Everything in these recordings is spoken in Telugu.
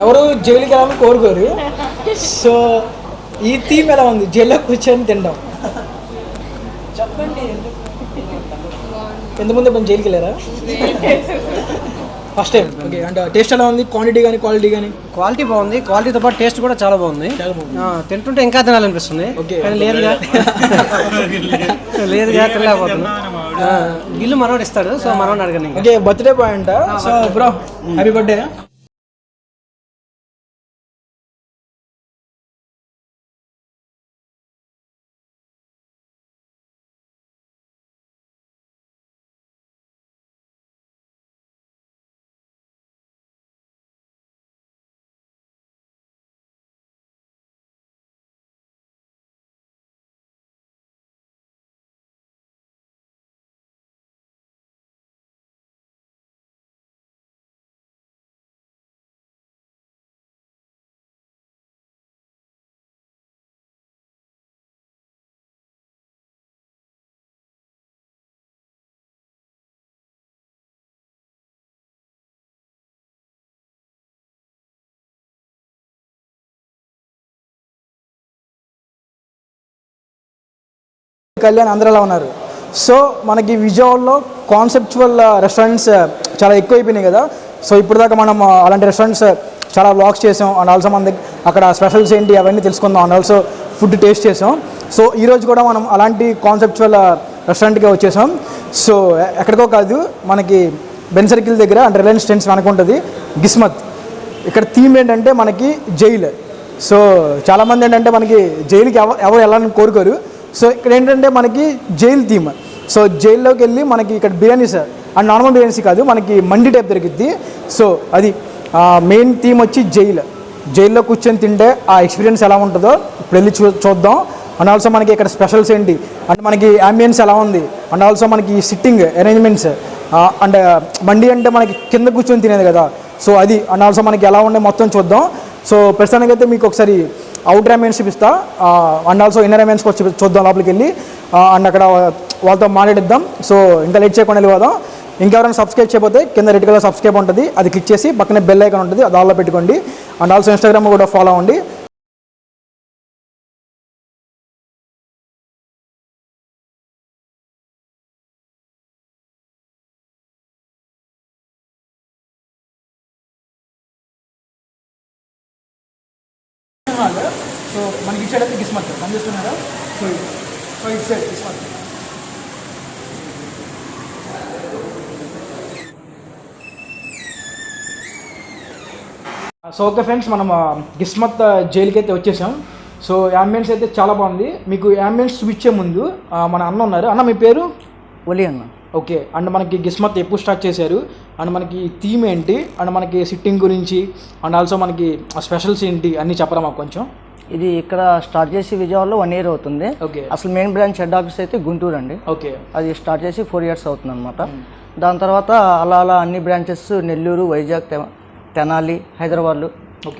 ఎవరు జైలుకి వెళ్ళాలని కోరుకోరు. సో ఈ థీమ్ ఎలా ఉంది? జైల్లో కూర్చొని తినడం. చెప్పండి, ఎంతమంది ఇప్పుడు జైలుకి వెళ్ళారా? First time. ఓకే, అంటే టేస్ట్ ఎలా ఉంది? క్వాంటిటీ కానీ క్వాలిటీ కానీ? క్వాలిటీ బాగుంది, క్వాలిటీతో పాటు టేస్ట్ కూడా చాలా బాగుంది. తింటుంటే ఇంకా తినాలనిపిస్తుంది. ఓకే, కానీ లేదుగా తినలేకపోతున్నా. బిల్లు మనోడు ఇస్తాడు, సో మనోడు అడగండి. ఓకే, బర్త్డే బాయ్ అంట. So bro, happy birthday. Kalyan ఆంధ్రాలో ఉన్నారు. సో మనకి విజయవాడలో కాన్సెప్చువల్ రెస్టారెంట్స్ చాలా ఎక్కువైపోయినాయి కదా. సో ఇప్పుడు దాకా మనం అలాంటి రెస్టారెంట్స్ చాలా వ్లాగ్స్ చేసాం. అండ్ ఆల్సో మన అక్కడ స్పెషల్స్ ఏంటి అవన్నీ తెలుసుకుందాం. అండ్ ఆల్సో ఫుడ్ టేస్ట్ చేసాం. సో ఈరోజు కూడా మనం అలాంటి కాన్సెప్చువల్ రెస్టారెంట్కి వచ్చేసాం. సో ఎక్కడికో కాదు, మనకి బెన్ సర్కిల్ దగ్గర అంటే రిలయన్స్ ట్రెండ్స్ వెనక ఉంటుంది గిస్మత్. ఇక్కడ థీమ్ ఏంటంటే మనకి జైలు. సో చాలామంది ఏంటంటే మనకి జైలుకి ఎవరు వెళ్ళాలని కోరుకోరు. సో ఇక్కడ ఏంటంటే మనకి జైలు థీమ్. సో జైల్లోకి వెళ్ళి మనకి ఇక్కడ బిర్యానీస్ అండ్ నార్మల్ బిర్యానీస్ కాదు, మనకి మండి టైప్ దొరికిద్ది. సో అది మెయిన్ థీమ్ వచ్చి జైల్లో కూర్చొని తింటే ఆ ఎక్స్పీరియన్స్ ఎలా ఉంటుందో ఇప్పుడు వెళ్ళి చూద్దాం. అండ్ ఆల్సో మనకి ఇక్కడ స్పెషల్స్ ఏంటి అంటే మనకి అంబియన్స్ ఎలా ఉంది, అండ్ ఆల్సో మనకి సిట్టింగ్ అరేంజ్మెంట్స్ అండ్ మండి అంటే మనకి కింద కూర్చొని తినేది కదా. సో అది అండ్ ఆల్సో మనకి ఎలా ఉండే మొత్తం చూద్దాం. సో ప్రస్తుతానికైతే మీకు ఒకసారి అవుటర్ అమౌంట్స్ చూపిస్తా, అండ్ ఆల్సో ఇన్నర్ అమౌంట్స్కి వచ్చి చూద్దాం లోపలికి వెళ్ళి. అండ్ అక్కడ వాళ్ళతో మాట్లాడిద్దాం. సో ఇంకా లేట్ చేయకుండా వెళ్ళిపోదాం. ఇంకెవరైనా సబ్స్క్రైబ్ చేయకపోతే కింద రెడ్ కలర్ సబ్స్క్రైబ్ ఉంటుంది, అది క్లిక్ చేసి పక్కనే బెల్ ఐకాన్ ఉంటుంది, అది ఆల్లో పెట్టుకోండి. అండ్ ఆల్సో ఇన్స్టాగ్రామ్ కూడా ఫాలో అవ్వండి. సో మనకి ఇచ్చాడు అయితే గిస్మత్ పనిచేస్తున్నారా? సో ఇచ్చాడు గిస్మత్. సో ఓకే ఫ్రెండ్స్, మనం గిస్మత్ జైలుకి అయితే వచ్చేసాం. సో అంబియన్స్ అయితే చాలా బాగుంది. మీకు అంబియన్స్ చూపించే ముందు మన అన్న ఉన్నారు. అన్న మీ పేరు? ఒలి అన్న. ఓకే, అండ్ మనకి గిస్మత్ ఎప్పుడు స్టార్ట్ చేశారు, అండ్ మనకి థీమ్ ఏంటి, అండ్ మనకి సిట్టింగ్ గురించి, అండ్ ఆల్సో మనకి స్పెషల్స్ ఏంటి అన్నీ చెప్పరా మాకు కొంచెం. ఇది ఇక్కడ స్టార్ట్ చేసి విజయవాడలో 1 year అవుతుంది. ఓకే, అసలు మెయిన్ బ్రాంచ్ హెడ్ ఆఫీస్ అయితే గుంటూరు అండి. ఓకే, అది స్టార్ట్ చేసి 4 years అవుతుంది అనమాట. దాని తర్వాత అలా అన్ని బ్రాంచెస్ నెల్లూరు, వైజాగ్, తెనాలి, హైదరాబాద్లో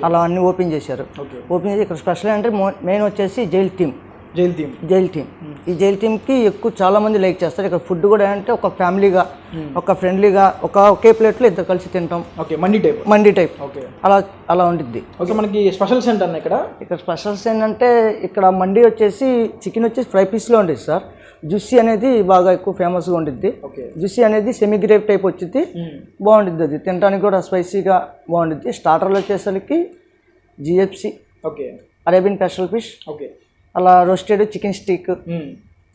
అలా అన్ని ఓపెన్ చేశారు. ఓపెన్ చేసి ఇక్కడ స్పెషల్ అంటే మెయిన్ వచ్చేసి జైల్ థీమ్. ఈ జైల్ థీమ్కి ఎక్కువ చాలా మంది లైక్ చేస్తారు. ఇక్కడ ఫుడ్ కూడా అంటే ఒక ఫ్యామిలీగా, ఒక ఫ్రెండ్లీగా, ఒకే ప్లేట్లో ఇద్దరు కలిసి తింటాం. ఓకే, మండి టైప్. ఓకే, అలా ఉంటుంది. ఓకే, మనకి స్పెషల్స్ ఏంటన్నా ఇక్కడ స్పెషల్స్ ఏంటంటే ఇక్కడ మండి వచ్చేసి చికెన్ వచ్చేసి ఫ్రై పీస్లో ఉంటుంది సార్. జ్యూసీ అనేది బాగా ఎక్కువ ఫేమస్గా ఉంటుంది. జ్యూసీ అనేది సెమీ గ్రేవ్ టైప్ వచ్చింది, బాగుంటుంది. అది తినడానికి కూడా స్పైసీగా బాగుంటుంది. స్టార్టర్లు వచ్చేసరికి GFC, okay, Arabian special fish, okay, అలా రోస్టెడ్ చికెన్ స్టిక్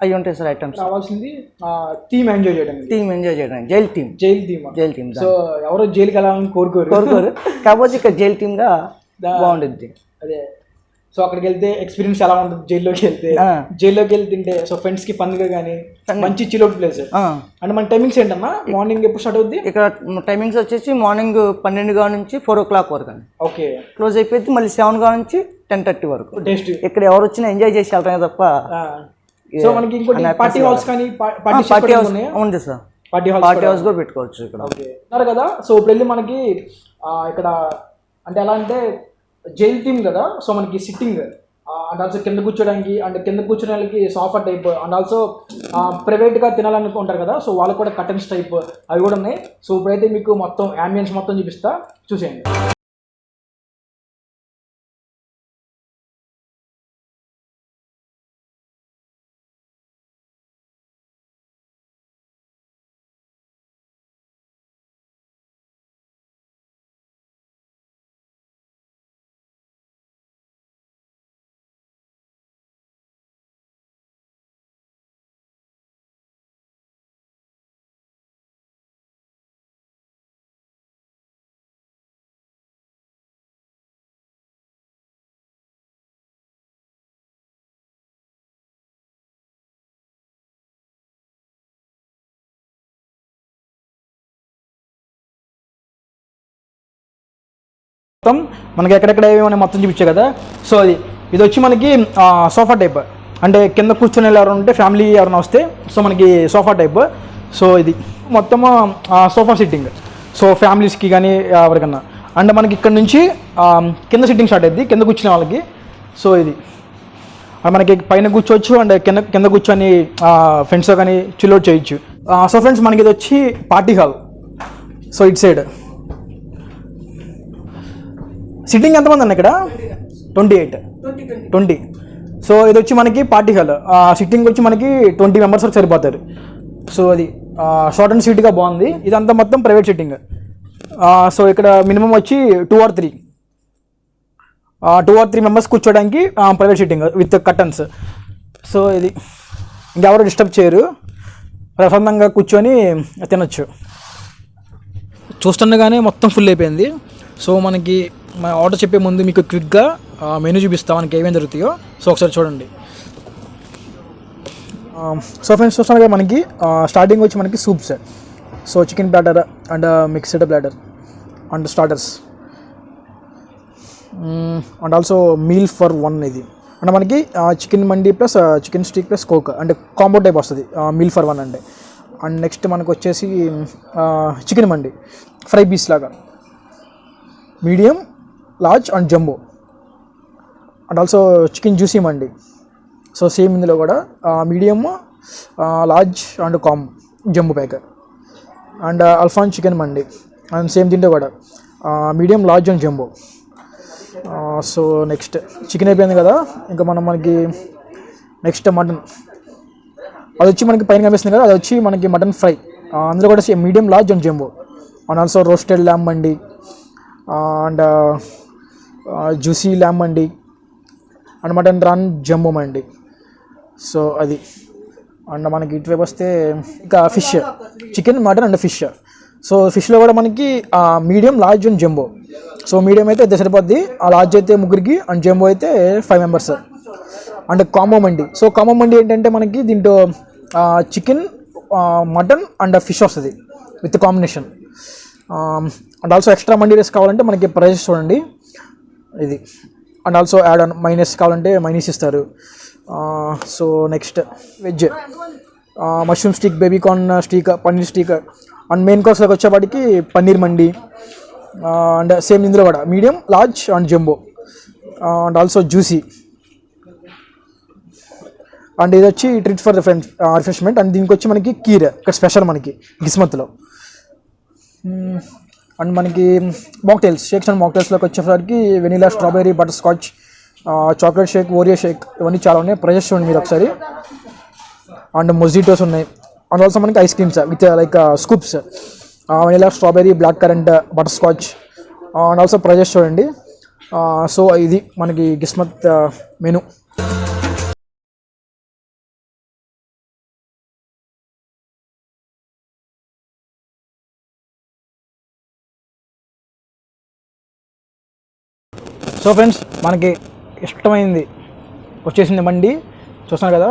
అవి ఉంటాయి సార్ ఐటమ్స్. కావాల్సింది థీమ్ ఎంజాయ్ చేయడం. Jail theme. సో ఎవరో జైలుకి వెళ్ళాలని కోరుకోరు. కాకపోతే ఇక్కడ జైల్ థీమ్గా బాగుంటుంది. అదే, సో అక్కడికి వెళ్తే ఎక్స్పీరియన్స్ ఎలా ఉంటుంది? జైల్లోకి వెళ్ళి తింటే సో ఫ్రెండ్స్కి ఫన్గా కానీ మంచి చిల్అవుట్ ప్లేస్. అంటే మన టైమింగ్స్ ఏంటన్నా? మార్నింగ్ ఎప్పుడు స్టార్ట్ అవుద్ది? ఇక్కడ టైమింగ్స్ వచ్చేసి మార్నింగ్ 12 నుంచి 4 o'clock వరకు అండి. ఓకే, క్లోజ్ అయిపోయింది. మళ్ళీ 7 నుంచి 10:30 వరకు. టేస్ట్ ఇక్కడ ఎవరు వచ్చినా ఎంజాయ్ చేసి వెళ్తానే తప్ప. సో మనకి ఇంకోటి పార్టీ హాల్స్ కానీ ఉంది సార్. పార్టీ హాల్స్ కూడా పెట్టుకోవచ్చు ఇక్కడ. ఓకే, అన్నారు కదా. సో ఇప్పుడు వెళ్ళి మనకి ఇక్కడ అంటే ఎలా అంటే జైల్ థీమ్ కదా. సో మనకి సిట్టింగ్ అండ్ ఆల్సో కింద కూర్చోడానికి, అండ్ కింద కూర్చోని వాళ్ళకి సోఫా టైప్, అండ్ ఆల్సో ప్రైవేట్గా తినాలనుకుంటారు కదా. సో వాళ్ళకి కూడా కర్టన్స్ టైప్ అవి కూడా ఉన్నాయి. సో ఇప్పుడైతే మీకు మొత్తం అంబియన్స్ మొత్తం చూపిస్తా, చూసేయండి. మొత్తం మనకి ఎక్కడెక్కడ ఏమేమి మొత్తం చూపించే కదా. సో ఇది వచ్చి మనకి సోఫా టైప్, అంటే కింద కూర్చొని ఎవరైనా ఉంటే ఫ్యామిలీ ఎవరైనా వస్తే సో మనకి సోఫా టైప్. సో ఇది మొత్తము సోఫా సిట్టింగ్, సో ఫ్యామిలీస్కి కానీ ఎవరికన్నా. అండ్ మనకి ఇక్కడ నుంచి కింద సిట్టింగ్ స్టార్ట్ అయింది కింద కూర్చునే వాళ్ళకి. సో ఇది మనకి పైన కూర్చోవచ్చు అండ్ కింద కూర్చొని ఫ్రెండ్స్తో కానీ చిల్అవుట్ చేయొచ్చు. సో ఫ్రెండ్స్ మనకి ఇది వచ్చి party hall. So it side sitting ఎంతమంది అన్న ఇక్కడ 20. సో ఇది వచ్చి మనకి పార్టీ హాల్. సిట్టింగ్ వచ్చి మనకి 20 మెంబర్స్ వరకు సరిపోతారు. సో అది షార్ట్ అండ్ స్వీట్గా బాగుంది. ఇదంతా మొత్తం ప్రైవేట్ సిట్టింగ్. సో ఇక్కడ మినిమం వచ్చి 2 or 3 మెంబర్స్ కూర్చోడానికి private sitting with curtains. So ఇది ఇంకెవరు డిస్టర్బ్ చేయరు, ప్రశాంతంగా కూర్చొని తినొచ్చు. చూస్తుండగానే మొత్తం ఫుల్ అయిపోయింది. సో మనకి మన ఆర్డర్ చెప్పే ముందు మీకు క్విక్గా మెనూ చూపిస్తాం మనకి ఏమేమి దొరుకుతాయో. సో ఒకసారి చూడండి. సో ఫ్రెండ్స్ చూస్తున్నాగా మనకి స్టార్టింగ్ వచ్చి మనకి soups, so chicken platter and mixed platter and starters and also meal for 1 ఇది. అంటే మనకి chicken mandi plus chicken steak plus coke అంటే కాంబో టైప్ వస్తుంది మీల్ ఫర్ 1 అంటే. అండ్ నెక్స్ట్ మనకు వచ్చేసి చికెన్ మండి ఫ్రై పీస్ లాగా, medium, large and jumbo. And also chicken juicy mandi. So same ఇందులో కూడా medium, large and jumbo pack. And అల్ఫాన్ చికెన్ మండి అండ్ సేమ్ దీంట్లో కూడా medium, large and jumbo. So next chicken అయిపోయింది కదా, ఇంకా మనకి నెక్స్ట్ మటన్. అది వచ్చి మనకి పైన కనిపిస్తుంది కదా, అది వచ్చి మనకి మటన్ ఫ్రై. అందులో కూడా same medium, large and jumbo. And also roasted lamb mandi and juicy lamb mandi and mutton raan jumbo mandi. So అది. అండ్ మనకి ఇటువైపు వస్తే ఇంకా fish, chicken, mutton and fish. So ఫిష్లో కూడా మనకి medium, large and jumbo. So medium అయితే ఇద్దరు సరిపోద్ది, లార్జ్ అయితే 3కి అండ్ జంబో అయితే 5 members. And combo mandi. So combo mandi ఏంటంటే మనకి దీంట్లో చికెన్, మటన్ అండ్ ఫిష్ వస్తుంది with combination. And also extra mandi rice కావాలంటే మనకి ప్రైస్ చూడండి ఇది. And also add on mayonnaise కావాలంటే మైనస్ ఇస్తారు. So next veg, mushroom stick, baby corn stick, paneer stick. And main కోర్స్లోకి వచ్చేపాటికి పన్నీర్ మండి అండ్ సేమ్ ఇందులో కూడా medium, large and jumbo. And also juicy. And ఇది వచ్చి ట్రీట్ ఫర్ రిఫ్రెష్మెంట్. అండ్ దీనికి వచ్చి మనకి కీర్ ఇక్కడ స్పెషల్ మనకి గిస్మత్లో. అండ్ మనకి మాక్టైల్స్, షేక్స్ అండ్ మాక్టైల్స్లోకి వచ్చేసరికి vanilla, strawberry, butter scotch, chocolate shake, Oreo shake, ఇవన్నీ చాలా ఉన్నాయి. ప్రైజెస్ చూడండి మీరు ఒకసారి. అండ్ మొజిటోస్ ఉన్నాయి. అండ్ ఆల్సో మనకి ice creams with like scoops, vanilla, strawberry, black currant, butter scotch. And also prices చూడండి. సో ఇది మనకి గిస్మత్ మెనూ. సో ఫ్రెండ్స్ మనకి ఇష్టమైంది వచ్చేసింది మండి, చూస్తున్నారు కదా.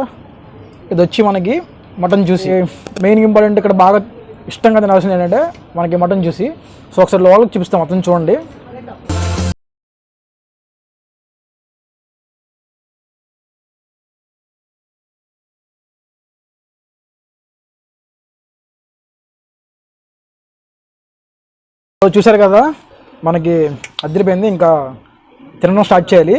ఇది వచ్చి మనకి మటన్ జ్యూసీ. మెయిన్ ఇంపార్టెంట్ ఇక్కడ బాగా ఇష్టంగా తినాల్సింది ఏంటంటే మనకి మటన్ జ్యూసీ. సో ఒకసారి లోపలికి చూపిస్తాం, మొత్తం చూడండి. సో చూసారు కదా మనకి అదిరిపోయింది. ఇంకా తినడం స్టార్ట్ చేయాలి.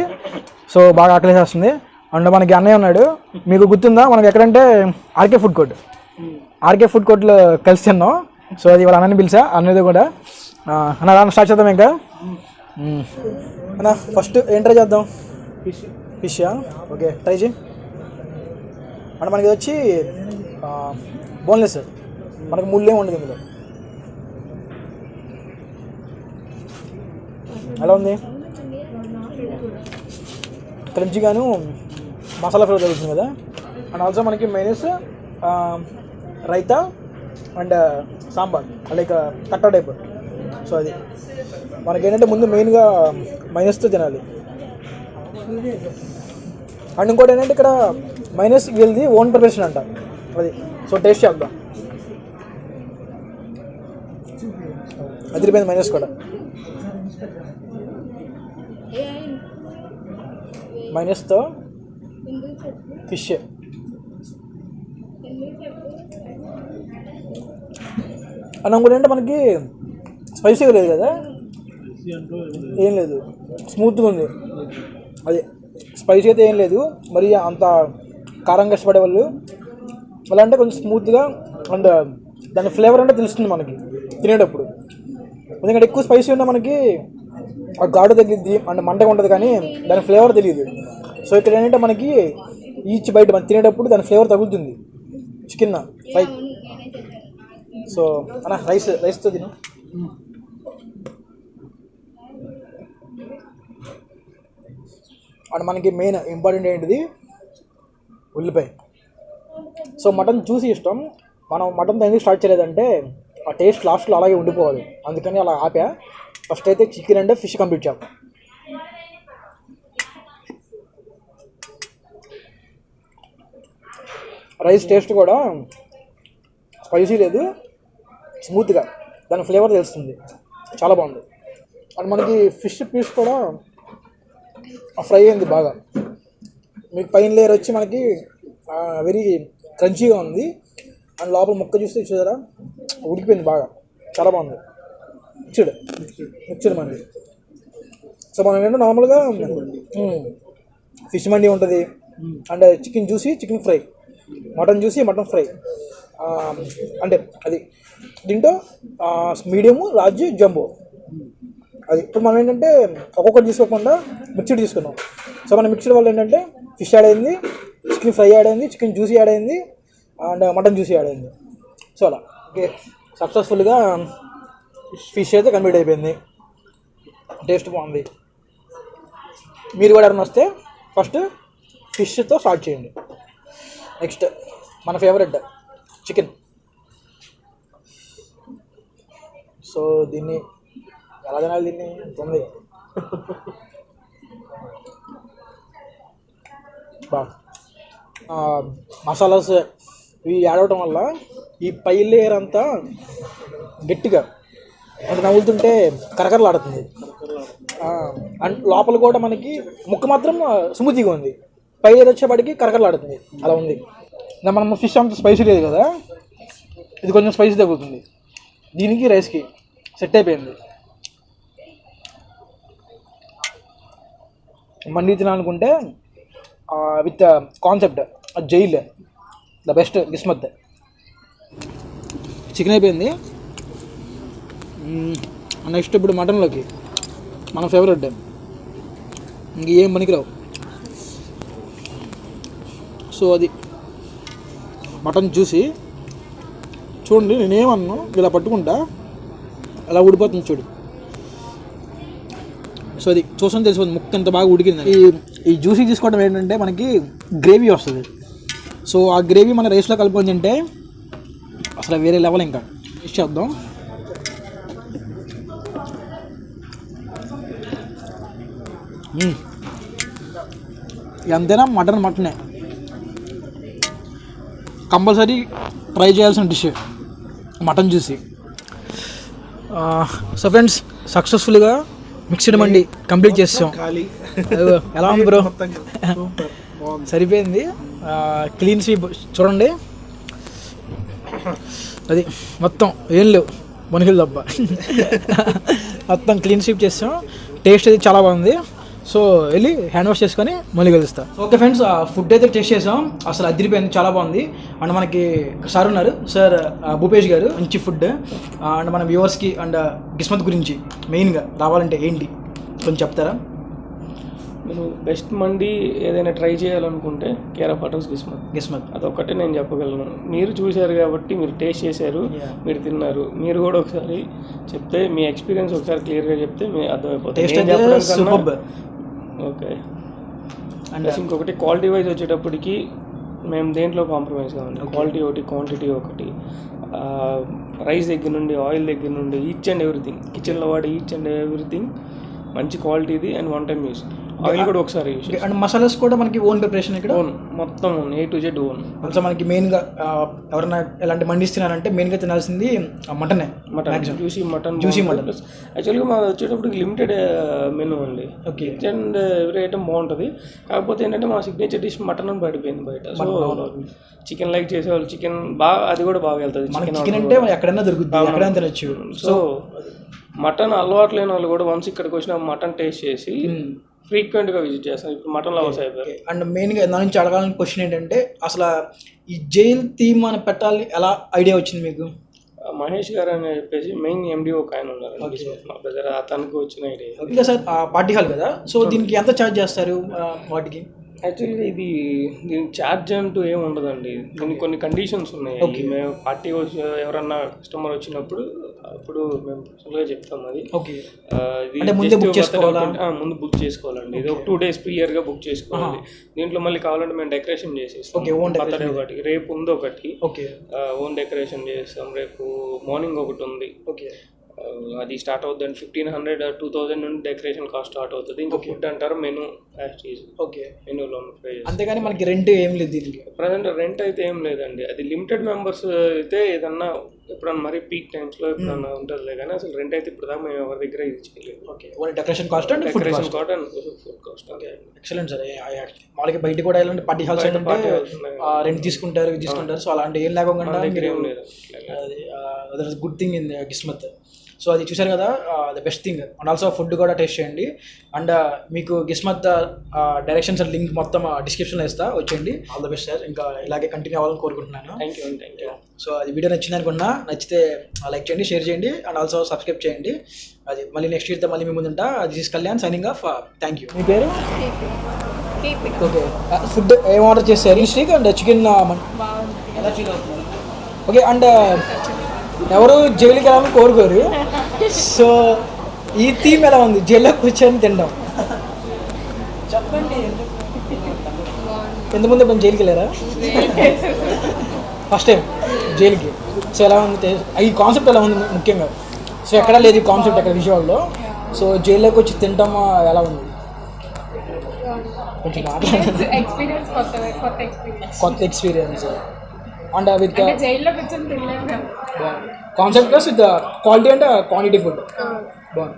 సో బాగా ఆకలేసేస్తుంది. అండ్ మనకి అన్నయ్య ఉన్నాడు, మీకు గుర్తుందా మనకి ఎక్కడంటే ఆర్కే ఫుడ్ కోర్ట్లో కలిసి తిన్నాం. సో అది వాళ్ళ అన్నని పిలిచా, అన్నది కూడా. అన్న స్టార్ట్ చేద్దాం ఇంకా. అన్న ఫస్ట్ ఏం ట్రై చేద్దాం? ఫిష్. ఓకే ట్రై చేయి. అండ్ మనకి ఇది వచ్చి బోన్లెస్, మనకి ముళ్ళేం ఉండదు ఇందులో. ఎలా ఉంది? క్రంచిగాను మసాలా ఫ్లేవర్ తగ్గుతుంది కదా. అండ్ ఆల్సో మనకి minus raita and sambar like Katta type. So అది మనకేంటంటే ముందు మెయిన్గా మైనస్తో తినాలి. అండ్ ఇంకోటి ఏంటంటే ఇక్కడ మైనస్ వీళ్ళది ఓన్ ప్రిపరేషన్ అంట అది. సో టేస్ట్ చేద్దాం. అదిరిపోయింది మైనస్ కూడా. మైనస్తో ఫిష్. అన్నం కూడా అంటే మనకి స్పైసీగా లేదు కదా, ఏం లేదు, స్మూత్గా ఉంది. అది స్పైసీ అయితే ఏం లేదు, మరి అంత కారంగా ఇష్టపడే వాళ్ళు అలా అంటే కొంచెం స్మూత్గా అండ్ దాని ఫ్లేవర్ అంటే తెలుస్తుంది మనకి తినేటప్పుడు. ఎందుకంటే ఎక్కువ స్పైసీ ఉన్నా మనకి ఆ ఘాటు తగిలిద్ది అండ్ మంటగా ఉంటుంది, కానీ దాని ఫ్లేవర్ తెలియదు. సో ఇక్కడ ఏంటంటే మనకి ఈచ్ బయట మనం తినేటప్పుడు దాని ఫ్లేవర్ తగులుతుంది చికెన్ ఫ్రై. సో అన్న రైస్తో తిను. అండ్ మనకి మెయిన్ ఇంపార్టెంట్ ఏంటిది ఉల్లిపాయ. సో మటన్ చూసి ఇష్టం, మనం మటన్ ఎందుకు స్టార్ట్ చేయలేదంటే ఆ టేస్ట్ లాస్ట్లో అలాగే ఉండిపోవాలి, అందుకని అలా ఆపా. ఫస్ట్ అయితే చికెన్ అంటే ఫిష్ కంప్లీట్ చేద్దాం. రైస్ టేస్ట్ కూడా స్పైసీ లేదు, స్మూత్గా దాని ఫ్లేవర్ తెలుస్తుంది, చాలా బాగుంది. అండ్ మనకి ఫిష్ పీస్ కూడా ఫ్రై అయింది బాగా. మీకు పైన లేయర్ వచ్చి మనకి వెరీ క్రంచీగా ఉంది, అండ్ లోపల ముక్క చూస్తే చూసారా ఉడికిపోయింది బాగా, చాలా బాగుంది. మిక్స్డ్ మండి. సో మనం ఏంటంటే నార్మల్గా ఫిష్ మండి ఉంటుంది, and chicken juicy chicken fry, mutton juicy mutton fry, అంటే అది దీంట్లో మీడియము లార్జ్ జంబో. అది ఇప్పుడు మనం ఏంటంటే ఒక్కొక్కటి తీసుకోకుండా మిక్స్డ్ తీసుకున్నాం. సో మన మిక్స్డ్ వల్ల ఏంటంటే ఫిష్ యాడ్ అయింది, చికెన్ ఫ్రై యాడ్ అయింది, చికెన్ జ్యూసీ యాడ్ అయింది, అండ్ మటన్ జ్యూసీ యాడ్ అయింది. సో అలా ఓకే, సక్సెస్ఫుల్గా ఫిష్ అయితే కంప్లీట్ అయిపోయింది. టేస్ట్ బాగుంది. మీరు కూడా ఎవరైనా వస్తే ఫస్ట్ ఫిష్తో స్టార్ట్ చేయండి. నెక్స్ట్ మన ఫేవరెట్ చికెన్. సో దీన్ని ఎలా తినాలి, దీన్ని ఉంది బాగా మసాలాస్ ఇవి యాడ్ అవడం వల్ల ఈ పై లేయర్ అంతా గట్టిగా అంటే నవ్వులుతుంటే కరకరలాడుతుంది, అండ్ లోపల కూడా మనకి ముక్క మాత్రం స్మూతీగా ఉంది, పై లేయర్ వచ్చేపాటికి కరకరలాడుతుంది, అలా ఉంది. మనం ఫిష్ అంత స్పైసీ లేదు కదా, ఇది కొంచెం స్పైసీ తగ్గుతుంది, దీనికి రైస్కి సెట్ అయిపోయింది. మండి తినాలనుకుంటే with concept jail the best Gismat. Chicken అయిపోయింది. నెక్స్ట్ ఇప్పుడు మటన్లోకి మన ఫేవరెట్ ఇంకేం పనికిరావు. సో అది మటన్ జ్యూసీ చూడండి, నేనేమన్నా ఇలా పట్టుకుంటా అలా ఉడిపోతుంది చూడు. సో అది చూసాను తెలిసిపోతుంది ముక్క ఎంత బాగా ఉడికింది. ఈ జ్యూసీ తీసుకోవడం ఏంటంటే మనకి గ్రేవీ వస్తుంది. సో ఆ గ్రేవీ మన రైస్లో కలుపుకొని తింటే అసలు వేరే లెవెల్. ఇంకా టేస్ట్ చేద్దాం. ఎంతైనా మటనే కంపల్సరీ ట్రై చేయాల్సిన dish mutton juicy. So friends, సక్సెస్ఫుల్గా మిక్స్డ్ మండి కంప్లీట్ చేస్తాం. ఎలా ఉంది బ్రో? సరిపోయింది. క్లీన్ స్వీప్ చూడండి, అది మొత్తం ఏం లేవు వణుకులు తప్ప మొత్తం క్లీన్ స్వీప్ చేస్తాం. టేస్ట్ అయితే చాలా బాగుంది. సో వెళ్ళి హ్యాండ్ వాష్ చేసుకొని మళ్ళీ కలుస్తాం. ఓకే ఫ్రెండ్స్, ఫుడ్ అయితే టేస్ట్ చేసాం, అసలు అదిరిపోయింది, చాలా బాగుంది. అండ్ మనకి సార్ ఉన్నారు, సార్ భూపేష్ గారు, మంచి ఫుడ్. అండ్ మన వ్యూవర్స్కి అండ్ గిస్మత్ గురించి మెయిన్గా రావాలంటే ఏంటి కొంచెం చెప్తారా? నేను బెస్ట్ మండి ఏదైనా ట్రై చేయాలనుకుంటే కేర్ ఆఫ్ అడ్రస్ గిస్మత్ అదొక్కటే నేను చెప్పగలను. మీరు చూశారు కాబట్టి, మీరు టేస్ట్ చేశారు, మీరు తిన్నారు. మీరు కూడా ఒకసారి చెప్తే మీ ఎక్స్పీరియన్స్ ఒకసారి క్లియర్గా చెప్తే మీ అర్థమైపోతుంది. ఓకే. అండ్ ఇంకొకటి క్వాలిటీ వైజ్ వచ్చేటప్పటికి మేము దేంట్లో కాంప్రమైజ్ కావాలి. క్వాలిటీ ఒకటి, క్వాంటిటీ ఒకటి, రైస్ దగ్గర నుండి, ఆయిల్ దగ్గర నుండి, ఈచ్ అండ్ ఎవ్రీథింగ్, కిచెన్లో వాడే ఈచ్ అండ్ ఎవ్రీథింగ్ మంచి క్వాలిటీది and one time use. Oil కూడా ఒకసారి యూజ్ చేస్తాం. అండ్ మసాలాస్ కూడా మనకి ఓన్ ప్రిపరేషన్ ఇక్కడ ఓన్, మొత్తం A to Z own. Also మనకి మెయిన్గా ఎవరైనా ఎలాంటి మండీస్ తినాలంటే మెయిన్గా తినాల్సింది మటనే, జ్యూసీ మటన్. యాక్చువల్గా మా వచ్చేటప్పుడు లిమిటెడ్ మెనూ అండి. ఓకే. అండ్ ఎవ్రీ ఐటమ్ బాగుంటుంది. కాకపోతే ఏంటంటే మా సిగ్నేచర్ డిష్ మటన్ అని పడిపోయింది బయట. సో చికెన్ లైక్ చేసేవాళ్ళు చికెన్ బాగా, అది కూడా బాగా వెళ్తుంది. చికెన్ అంటే ఎక్కడైనా దొరుకుతుంది, ఎక్కడైనా తినొచ్చు. సో మటన్ అలవాటు లేని వాళ్ళు కూడా వన్స్ ఇక్కడికి వచ్చిన మటన్ టేస్ట్ చేసి ఫ్రీక్వెంట్గా విజిట్ చేస్తాం. ఇప్పుడు మటన్ లవర్స్ అయిపోయారు. అండ్ మెయిన్గా నా నుంచి అడగాలని క్వశ్చన్ ఏంటంటే అసలు ఈ జైల్ థీమ్ అని పెట్టాలి ఎలా ఐడియా వచ్చింది మీకు? మహేష్ గారు అని చెప్పేసి మెయిన్ MD ఒక ఆయన ఉన్నారు మా బ్రదర్, అతనికి వచ్చిన ఐడియా. ఇంకా సార్ పార్టీ హాల్ కదా, సో దీనికి ఎంత ఛార్జ్ చేస్తారు వాటికి? యాక్చువల్గా దీనికి ఛార్జ్ అంటూ ఏమి ఉండదండి. దీనికి కొన్ని కండిషన్స్ ఉన్నాయి. మేము పార్టీ ఎవరన్నా కస్టమర్ వచ్చినప్పుడు అప్పుడు మేము పర్సనల్గా చెప్తాం. అది ముందు బుక్ చేసుకోవాలండి. ఇది ఒక 2 days ప్రియర్గా బుక్ చేసుకోవాలి. దీంట్లో మళ్ళీ కావాలంటే మేము డెకరేషన్ చేసేస్తాం. బర్త్డే ఒకటి, రేపు ఉంది ఒకటి ఓన్ డెకరేషన్ చేస్తాం. రేపు మార్నింగ్ ఒకటి ఉంది. అది స్టార్ట్ అవుతుంది 1500 or 2000 నుండి డెకరేషన్ కాస్ట్ స్టార్ట్ అవుతుంది. ఇంకా ఫుడ్ అంటారు మెనూ మెనూలో అంతేగాని మనకి రెంట్ ఏం లేదు దీనికి. ప్రజెంట్ రెంట్ అయితే ఏం లేదండి. అది లిమిటెడ్ మెంబర్స్ అయితే ఏదన్నా ఎప్పుడన్నా మరి పీక్ టైమ్స్లో ఎప్పుడన్నా ఉంటుందిలే, కానీ అసలు రెంట్ అయితే ఇప్పుడు దాకా మేము ఎవరి దగ్గర ఇది చేయలేదు. Decoration cost and food cost. Excellent sir. వాళ్ళకి బయట కూడా ఇలాంటి పార్టీ హాల్స్ ఏంటంటే రెంట్ తీసుకుంటారు. సో అలాంటి ఏం లేకుండా గుడ్ థింగ్ ఇన్ గిస్మత్. సో అది చూసారు కదా, the best thing. And also food కూడా టేస్ట్ చేయండి. అండ్ మీకు గిస్మత్ డైరెక్షన్స్ అండ్ లింక్ మొత్తం డిస్క్రిప్షన్లో ఇస్తా, వచ్చేయండి. All the best sir. ఇంకా ఇలాగే కంటిన్యూ అవ్వాలని కోరుకుంటున్నాను. Thank you. సో అది వీడియో నచ్చింది అనుకున్నా, నచ్చితే లైక్ చేయండి, షేర్ చేయండి అండ్ ఆల్సో సబ్స్క్రైబ్ చేయండి. అది మళ్ళీ నెక్స్ట్ వీడియోతో మళ్ళీ మీ ముందుంటా. This is Kalyan signing off. Thank you. మీ పేరు? ఓకే. ఫుడ్ ఏం ఆర్డర్ చేశారు? Steak and chicken. Okay. And ఎవరు జైలుకి వెళ్ళాలని కోరుకోరు. సో ఈ థీమ్ ఎలా ఉంది? జైల్లో కూర్చొని తినడం. చెప్పండి. ఎంతమంది ఇప్పుడు జైలుకి వెళ్ళారా? ఫస్ట్ టైం జైలుకి. సో ఎలా ఉంది ఈ కాన్సెప్ట్? ఎలా ఉంది ముఖ్యంగా? సో ఎక్కడా లేదు ఈ కాన్సెప్ట్ ఎక్కడ విజయవాడలో. సో జైల్లోకి వచ్చి తినడం ఎలా ఉంది? కొంచెం కొత్త experience. And with concept plus with quality and quantity food బాగుంది.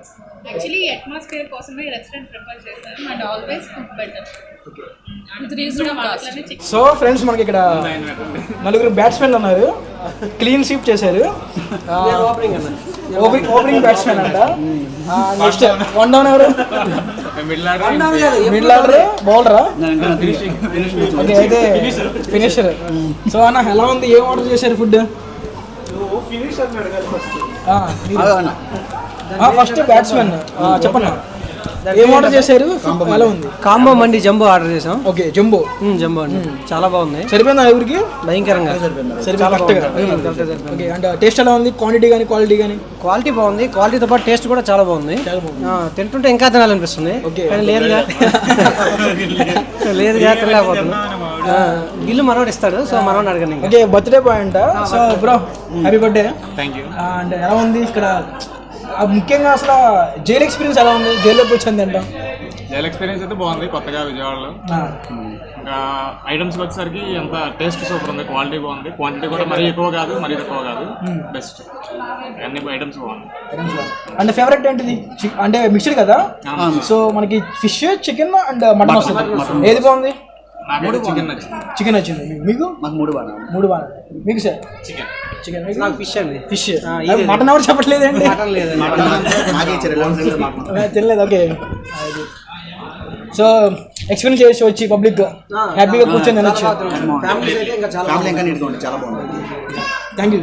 యాక్చువల్లీ అట్మాస్ఫియర్ కోసమే రెస్టారెంట్ ప్రిఫర్ చేస్తాం and always food better. So friends, మనకి ఇక్కడ నలుగురు బ్యాట్స్మెన్ ఉన్నారు. క్లీన్ స్వీప్ చేశారు. ఓపెనింగ్ బ్యాట్స్మెన్ అంట. నెక్స్ట్ 1 down ఎవరు? మిడిల్ ఆర్డర్, బౌలరా? ఓకే, అయితే ఫినిషర్. సో అన్న ఎలా ఉంది? ఏం ఆర్డర్ చేశారు ఫుడ్? ఫస్ట్ బ్యాట్స్మెన్ చెప్పండి, ఏం ఆర్డర్ చేశారు? ఎలా ఉంది? కాంబో మండి జంబో ఆర్డర్ చేసాం. ఓకే, జంబో అండి, చాలా బాగుంది. సరిపోయిందా ఎవరికి? భయంకరంగా ఓకే. అండ్ టేస్ట్ ఎలా ఉంది? క్వాంటిటీ కానీ క్వాలిటీ కానీ? క్వాలిటీ బాగుంది. క్వాలిటీతో పాటు టేస్ట్ కూడా చాలా బాగుంది. తింటుంటే ఇంకా తినాలనిపిస్తుంది. కానీ లేదుగా తినలేకపోతున్నా. బిల్లు మనోడు ఇస్తాడు, సో మనోడు అడగండి. ఓకే, బర్త్డే బాయ్ అంట. So bro, happy birthday. And ఎలా ఉంది ఇక్కడ ముఖ్యంగా అసలు జైలు ఎక్స్పీరియన్స్ ఎలా ఉంది? జైల్లోకి వచ్చింది అంట. జైల్ ఎక్స్పీరియన్స్ అయితే బాగుంది కొత్తగా విజయవాడలో. ఇంకా ఐటమ్స్ వచ్చేసరికి ఎంత టేస్ట్ సూపర్ ఉంది, క్వాలిటీ బాగుంది, క్వాంటిటీ కూడా మరీ ఎక్కువ కాదు మరీ తక్కువ కాదు, బెస్ట్. అన్ని ఐటమ్స్ బాగుంది. అండ్ ఫేవరెట్ ఏంటిది? అంటే మిక్స్డ్ కదా, సో మనకి ఫిష్, చికెన్ అండ్ మటన్ వస్తుంది. ఏది బాగుంది? చికెన్ నచ్చింది. మీకు? మాకు మూడు బాగా. మీకు సార్? చికెన్. నాకు ఫిష్ అండి. ఫిష్. మటన్ ఎవరు చెప్పట్లేదండి? తినలేదు. ఓకే. సో ఎక్స్పీరియన్స్ చేసి వచ్చి పబ్లిక్ హ్యాపీగా కూర్చొని తినొచ్చు. ఫ్యామిలీ అయితే ఇంకా చాలా బాగుంది. Thank you.